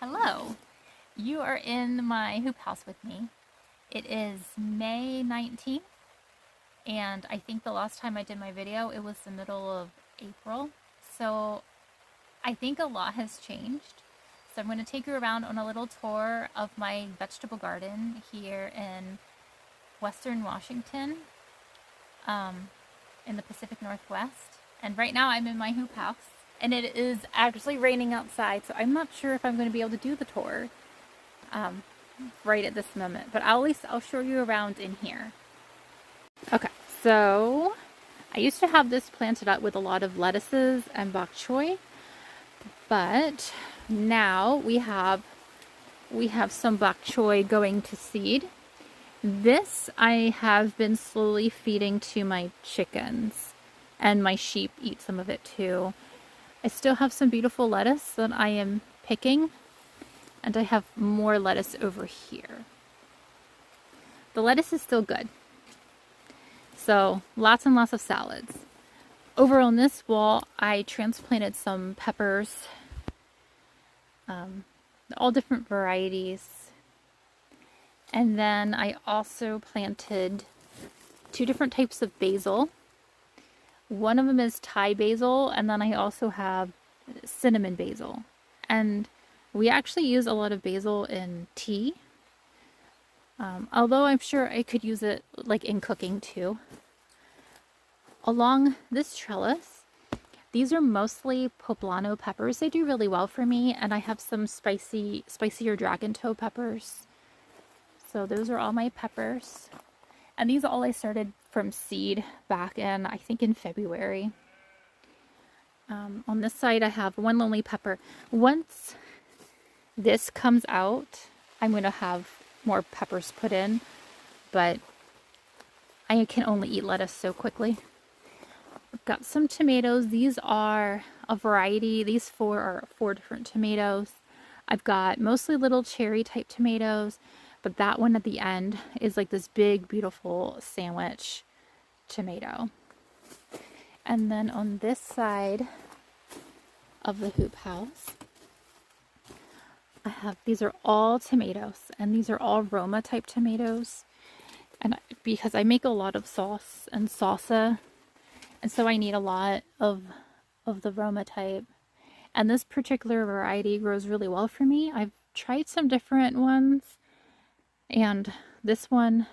Hello, you are in my hoop house with me. It is May 19th, and I think the last time I did my video, it was the middle of April. So I think a lot has changed. So I'm going to take you around on a little tour of my vegetable garden here in Western Washington, in the Pacific Northwest. And right now I'm in my hoop house. And it is actually raining outside, so I'm not sure if I'm going to be able to do the tour right at this moment. But at least I'll show you around in here. Okay, so I used to have this planted up with a lot of lettuces and bok choy, but now we have some bok choy going to seed. This I have been slowly feeding to my chickens, and my sheep eat some of it too. I still have some beautiful lettuce that I am picking, and I have more lettuce over here. The lettuce is still good. So lots and lots of salads. Over on this wall, I transplanted some peppers, all different varieties. And then I also planted 2 different types of basil. One of them is Thai basil, and then I also have cinnamon basil. And we actually use a lot of basil in tea. Although I'm sure I could use it like in cooking too. Along this trellis, these are mostly poblano peppers. They do really well for me, and I have some spicier dragon toe peppers. So those are all my peppers. And these all I started from seed back in, I think in February. On this side I have one lonely pepper. Once this comes out, I'm going to have more peppers put in, but I can only eat lettuce so quickly. I've got some tomatoes. These are a variety. These 4 are 4 different tomatoes. I've got mostly little cherry type tomatoes, but that one at the end is like this big, beautiful sandwich tomato. And then on this side of the hoop house, these are all tomatoes, and these are all Roma type tomatoes. And because I make a lot of sauce and salsa, and so I need a lot of the Roma type. And this particular variety grows really well for me. I've tried some different ones, and this one,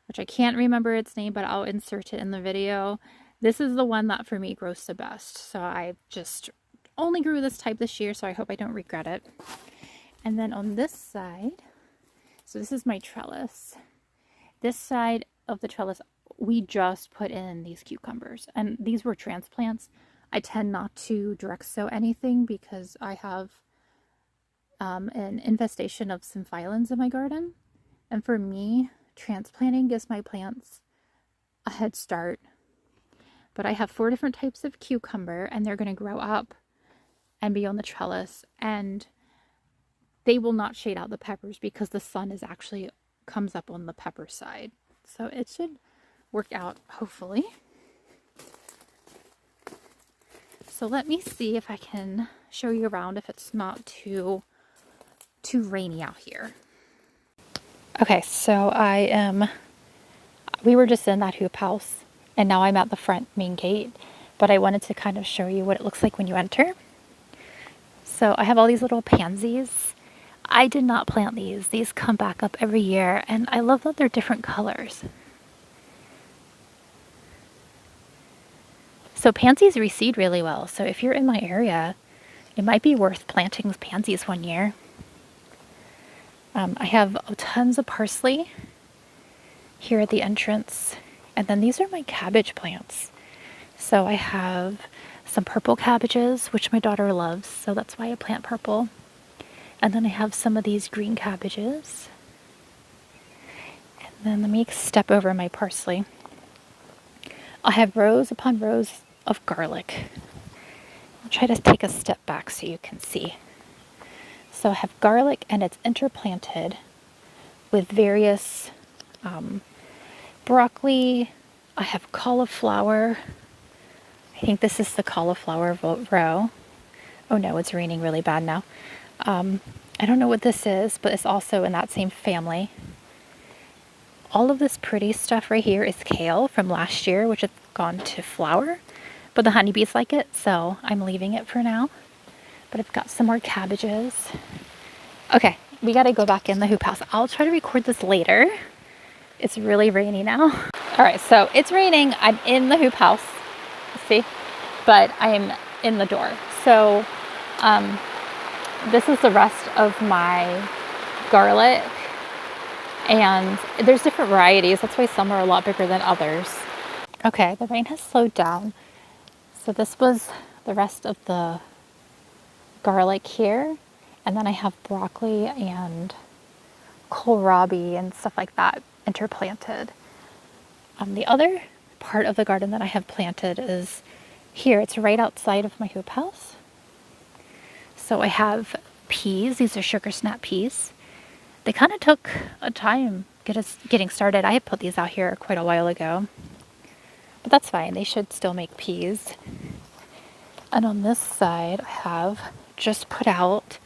which I can't remember its name, but I'll insert it in the video. This is the one that for me grows the best. So I just only grew this type this year, so I hope I don't regret it. And then on this side, so this is my trellis. This side of the trellis, we just put in these cucumbers, and these were transplants. I tend not to direct sow anything because I have an infestation of symphyalins in my garden. And for me, transplanting gives my plants a head start. But I have 4 different types of cucumber, and they're going to grow up and be on the trellis, and they will not shade out the peppers because the sun is actually comes up on the pepper side. So it should work out, hopefully. So let me see if I can show you around if it's not too rainy out here. Okay, so we were just in that hoop house, and now I'm at the front main gate, but I wanted to kind of show you what it looks like when you enter. So I have all these little pansies. I did not plant these. These come back up every year, and I love that they're different colors. So pansies reseed really well. So if you're in my area, it might be worth planting pansies one year. I have tons of parsley here at the entrance. And then these are my cabbage plants. So I have some purple cabbages, which my daughter loves, so that's why I plant purple. And then I have some of these green cabbages. And then let me step over my parsley. I have rows upon rows of garlic. I'll try to take a step back so you can see. So I have garlic, and it's interplanted with various broccoli. I have cauliflower. I think this is the cauliflower row. Oh no, it's raining really bad now. I don't know what this is, but it's also in that same family. All of this pretty stuff right here is kale from last year, which has gone to flower, but the honeybees like it, so I'm leaving it for now. But I've got some more cabbages. Okay, we gotta go back in the hoop house. I'll try to record this later. It's really rainy now. All right, so it's raining. I'm in the hoop house, see? But I'm in the door. So this is the rest of my garlic. And there's different varieties. That's why some are a lot bigger than others. Okay, the rain has slowed down. So this was the rest of the garlic here. And then I have broccoli and kohlrabi and stuff like that interplanted. The other part of the garden that I have planted is here. It's right outside of my hoop house. So I have peas. These are sugar snap peas. They kind of took a time getting started. I had put these out here quite a while ago, but that's fine. They should still make peas. And on this side, I have just put out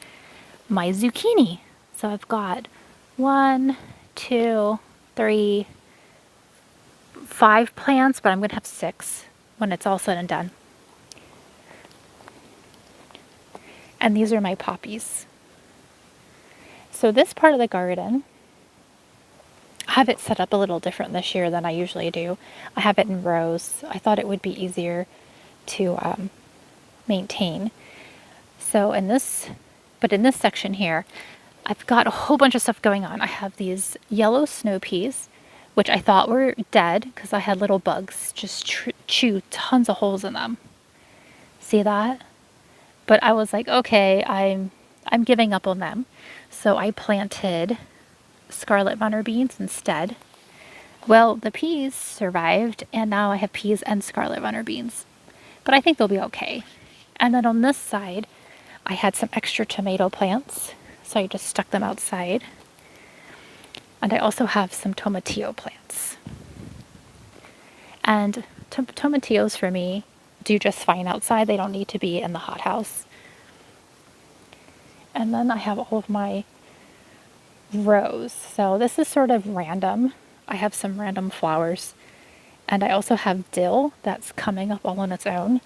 my zucchini. So I've got 1, 2, 3, 5 plants, but I'm going to have 6 when it's all said and done. And these are my poppies. So this part of the garden, I have it set up a little different this year than I usually do. I have it in rows. I thought it would be easier to maintain. So in this section here, I've got a whole bunch of stuff going on. I have these yellow snow peas, which I thought were dead because I had little bugs just chew tons of holes in them. See that? But I was like, okay, I'm giving up on them. So I planted scarlet runner beans instead. Well, the peas survived, and now I have peas and scarlet runner beans. But I think they'll be okay. And then on this side, I had some extra tomato plants, so I just stuck them outside. And I also have some tomatillo plants. And tomatillos for me do just fine outside. They don't need to be in the hothouse. And then I have all of my rows. So this is sort of random. I have some random flowers. And I also have dill that's coming up all on its own.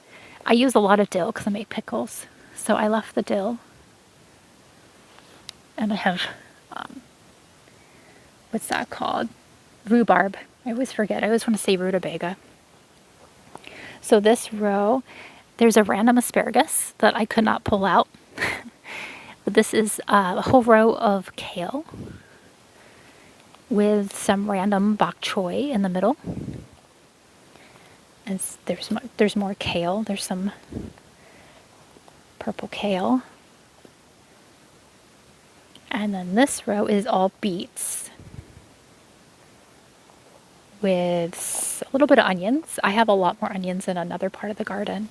I use a lot of dill because I make pickles. So I left the dill. And I have, what's that called? Rhubarb. I always forget. I always want to say rutabaga. So this row, there's a random asparagus that I could not pull out. But this is a whole row of kale with some random bok choy in the middle. And there's more kale. There's some purple kale. And then this row is all beets with a little bit of onions. I have a lot more onions in another part of the garden.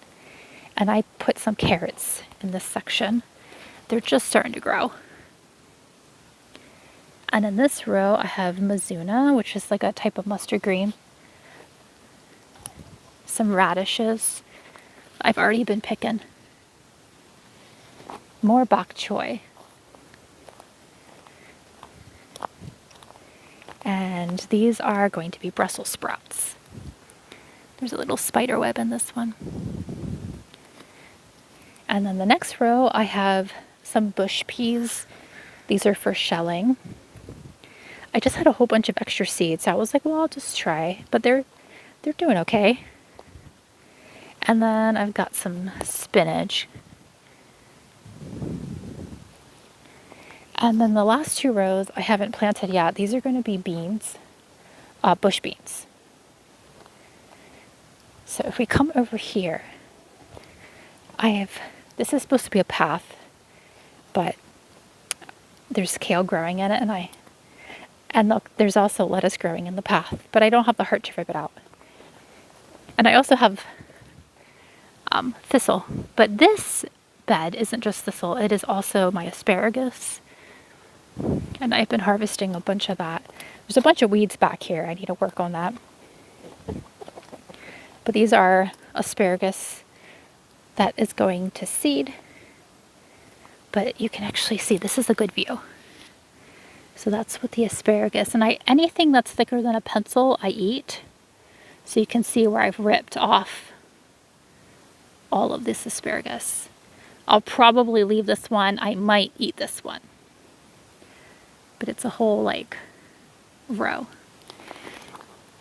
And I put some carrots in this section. They're just starting to grow. And in this row, I have Mizuna, which is like a type of mustard green. Some radishes. I've already been picking. More bok choy. And these are going to be Brussels sprouts. There's a little spider web in this one. And then the next row, I have some bush peas. These are for shelling. I just had a whole bunch of extra seeds. So I was like, well, I'll just try. But they're doing okay. And then I've got some spinach. And then the last 2 rows I haven't planted yet. These are going to be beans, bush beans. So if we come over here, this is supposed to be a path, but there's kale growing in it, and look, there's also lettuce growing in the path, but I don't have the heart to rip it out. And I also have thistle, but this bed isn't just thistle, it is also my asparagus. And I've been harvesting a bunch of that. There's a bunch of weeds back here. I need to work on that. But these are asparagus that is going to seed but you can actually see this is a good view. So that's what the asparagus, and anything that's thicker than a pencil I eat. So you can see where I've ripped off all of this asparagus. I'll probably leave this one. I might eat this one. But it's a whole like row.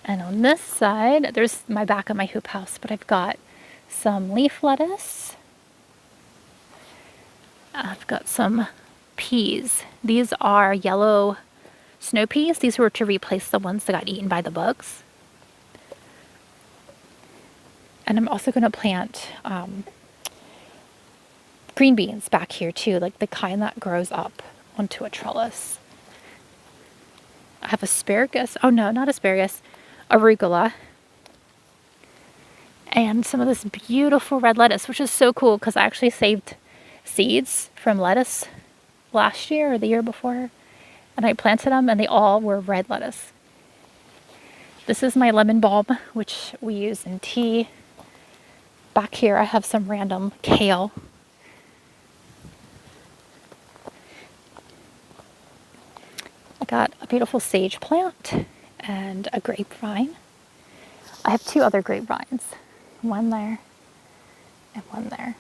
And on this side, there's my back of my hoop house, but I've got some leaf lettuce. I've got some peas. These are yellow snow peas. These were to replace the ones that got eaten by the bugs. And I'm also going to plant green beans back here too, like the kind that grows up onto a trellis. I have asparagus. Oh no, not asparagus. Arugula. And some of this beautiful red lettuce, which is so cool because I actually saved seeds from lettuce last year or the year before. And I planted them and they all were red lettuce. This is my lemon balm, which we use in tea. Back here I have some random kale. I got a beautiful sage plant and a grapevine. I have 2 other grapevines. One there and one there.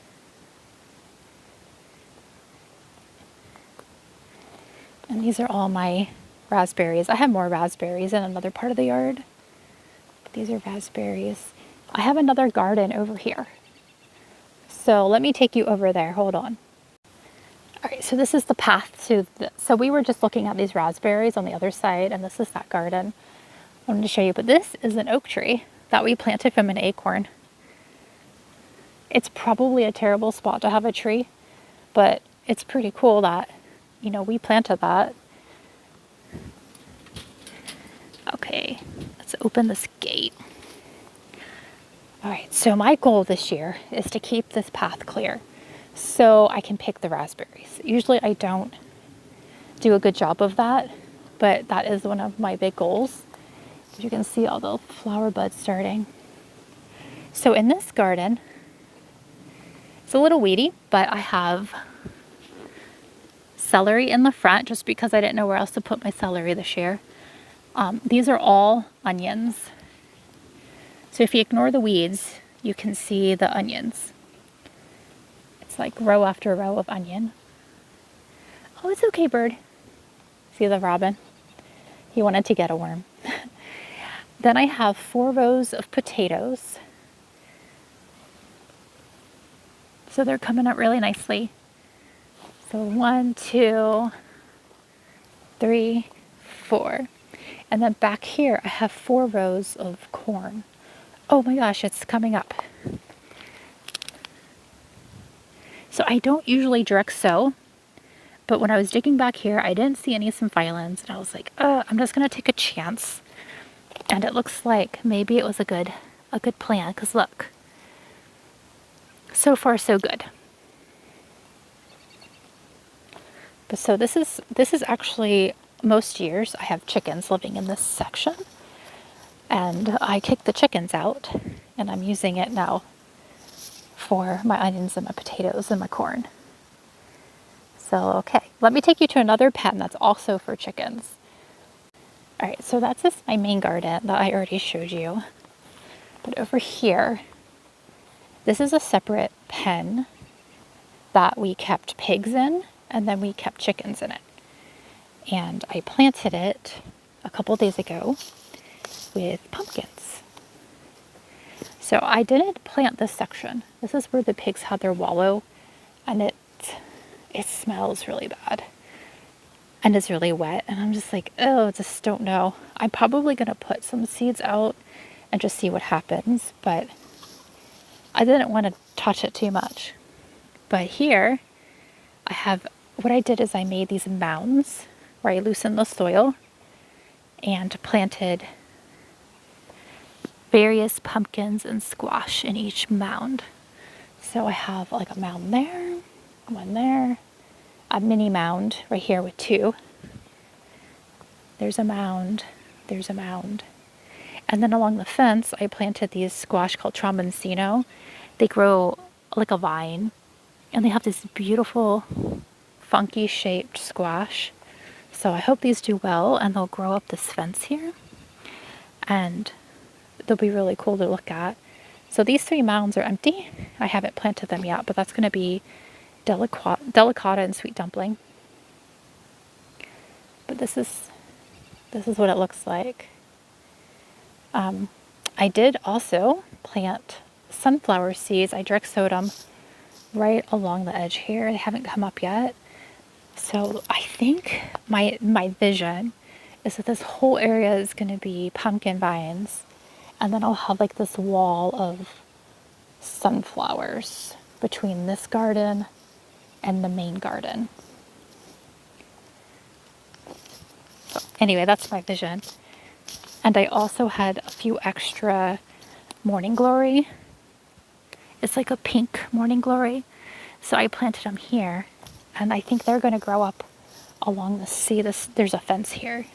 And these are all my raspberries. I have more raspberries in another part of the yard. But these are raspberries. I have another garden over here. So let me take you over there. Hold on. All right, so this is the path to so we were just looking at these raspberries on the other side, and this is that garden. I wanted to show you, but this is an oak tree that we planted from an acorn. It's probably a terrible spot to have a tree, but it's pretty cool that, you know, we planted that. Okay, let's open this gate. All right, so my goal this year is to keep this path clear so I can pick the raspberries. Usually I don't do a good job of that, but that is one of my big goals. As you can see all the flower buds starting. So in this garden, it's a little weedy, but I have celery in the front just because I didn't know where else to put my celery this year. These are all onions. So if you ignore the weeds, you can see the onions. It's like row after row of onion. Oh, it's okay, bird. See the robin? He wanted to get a worm. Then I have 4 rows of potatoes. So they're coming up really nicely. So 1, 2, 3, 4. And then back here I have 4 rows of corn. Oh my gosh, it's coming up. So I don't usually direct sow, but when I was digging back here, I didn't see any symphyllans, and I was like, I'm just gonna take a chance. And it looks like maybe it was a good plan, because look, so far so good. But so this is actually, most years I have chickens living in this section, and I kicked the chickens out, and I'm using it now for my onions and my potatoes and my corn. So, okay, let me take you to another pen that's also for chickens. All right, so that's just my main garden that I already showed you. But over here, this is a separate pen that we kept pigs in, and then we kept chickens in it. And I planted it a couple days ago with pumpkins. So I didn't plant this section. This is where the pigs had their wallow, and it smells really bad. And it's really wet, and I'm just like, oh, just don't know. I'm probably gonna put some seeds out and just see what happens, but I didn't want to touch it too much. But here, what I did is I made these mounds where I loosened the soil and planted various pumpkins and squash in each mound. So I have like a mound there, one there, a mini mound right here with 2. There's a mound, there's a mound. And then along the fence, I planted these squash called Tramontino. They grow like a vine, and they have this beautiful funky shaped squash. So I hope these do well and they'll grow up this fence here. And they'll be really cool to look at. So these 3 mounds are empty. I haven't planted them yet, but that's going to be delicata and sweet dumpling. But this is what it looks like. I did also plant sunflower seeds. I direct sowed them right along the edge here. They haven't come up yet. So I think my vision is that this whole area is going to be pumpkin vines. And then I'll have like this wall of sunflowers between this garden and the main garden. So anyway, that's my vision. And I also had a few extra morning glory. It's like a pink morning glory. So I planted them here. And I think they're going to grow up along this. See, there's a fence here.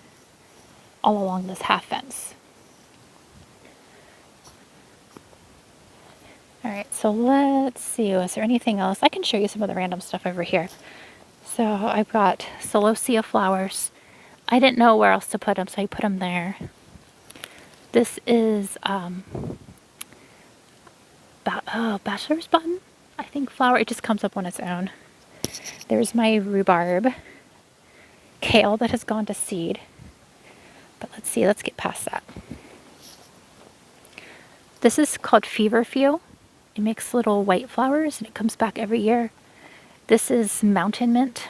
All along this half fence. Alright, so let's see. Is there anything else? I can show you some of the random stuff over here. So I've got celosia flowers. I didn't know where else to put them, so I put them there. This is bachelor's button, I think, flower. It just comes up on its own. There's my rhubarb. Kale that has gone to seed. But let's see, let's get past that. This is called feverfew. It makes little white flowers and it comes back every year. This is mountain mint.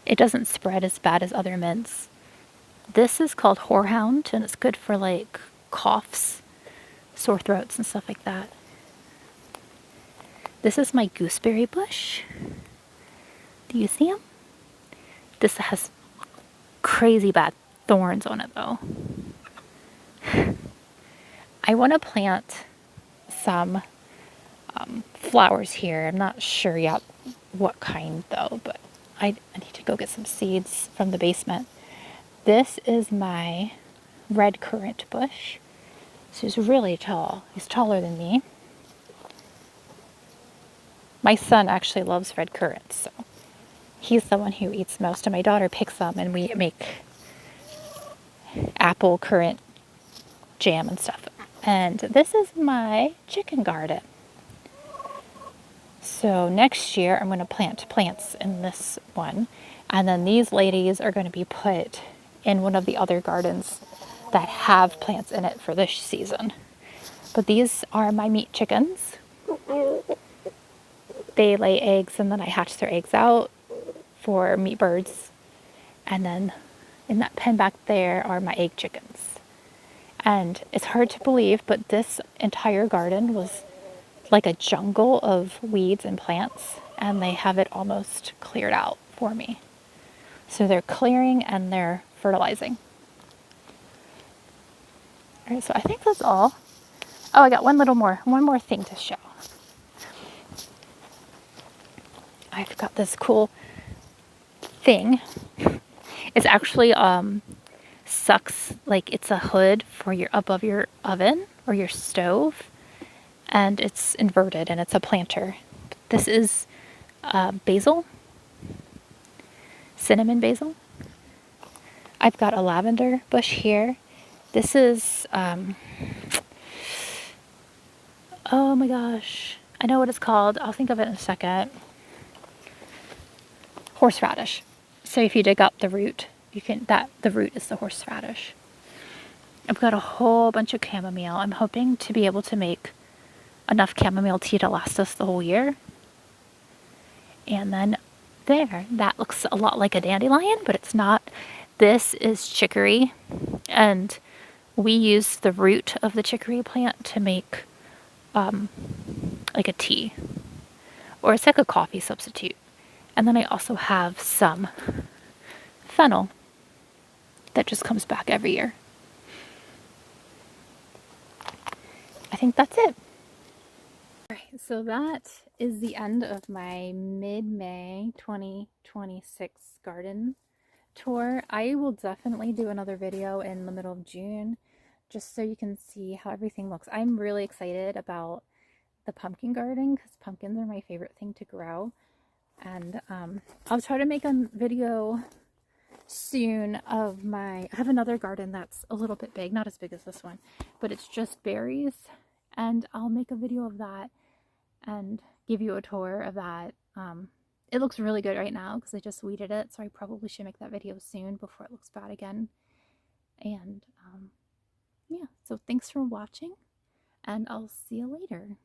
It doesn't spread as bad as other mints. This is called horehound and it's good for like coughs, sore throats and stuff like that. This is my gooseberry bush. Do you see them? This has crazy bad thorns on it though. I want to plant some flowers here. I'm not sure yet what kind though, but I need to go get some seeds from the basement. This is my red currant bush. So he's really tall. He's taller than me. My son actually loves red currants, so he's the one who eats most, and my daughter picks them and we make apple currant jam and stuff. And this is my chicken garden. So next year I'm going to plant plants in this one. And then these ladies are going to be put in one of the other gardens that have plants in it for this season. But these are my meat chickens. They lay eggs and then I hatch their eggs out for meat birds. And then in that pen back there are my egg chickens. And it's hard to believe, but this entire garden was like a jungle of weeds and plants, and they have it almost cleared out for me. So they're clearing and they're fertilizing. All right, so I think that's all. Oh, I got one more thing to show. I've got this cool thing. It's actually sucks, like it's a hood for your above your oven or your stove, and it's inverted and it's a planter. This is basil, cinnamon basil. I've got a lavender bush here. This is oh my gosh, I know what it's called. I'll think of it in a second. Horseradish. So if you dig up the root, you can, the root is the horseradish. I've got a whole bunch of chamomile. I'm hoping to be able to make enough chamomile tea to last us the whole year. And then there, that looks a lot like a dandelion, but it's not. This is chicory, and we use the root of the chicory plant to make like a tea, or it's like a coffee substitute. And then I also have some fennel that just comes back every year. I think that's it. All right, so that is the end of my mid-May 2026 garden tour. I will definitely do another video in the middle of June just so you can see how everything looks. I'm really excited about the pumpkin garden because pumpkins are my favorite thing to grow. And I'll try to make a video soon of I have another garden that's a little bit big, not as big as this one, but it's just berries, and I'll make a video of that and give you a tour of that. It looks really good right now because I just weeded it, so I probably should make that video soon before it looks bad again. And yeah, so thanks for watching, and I'll see you later.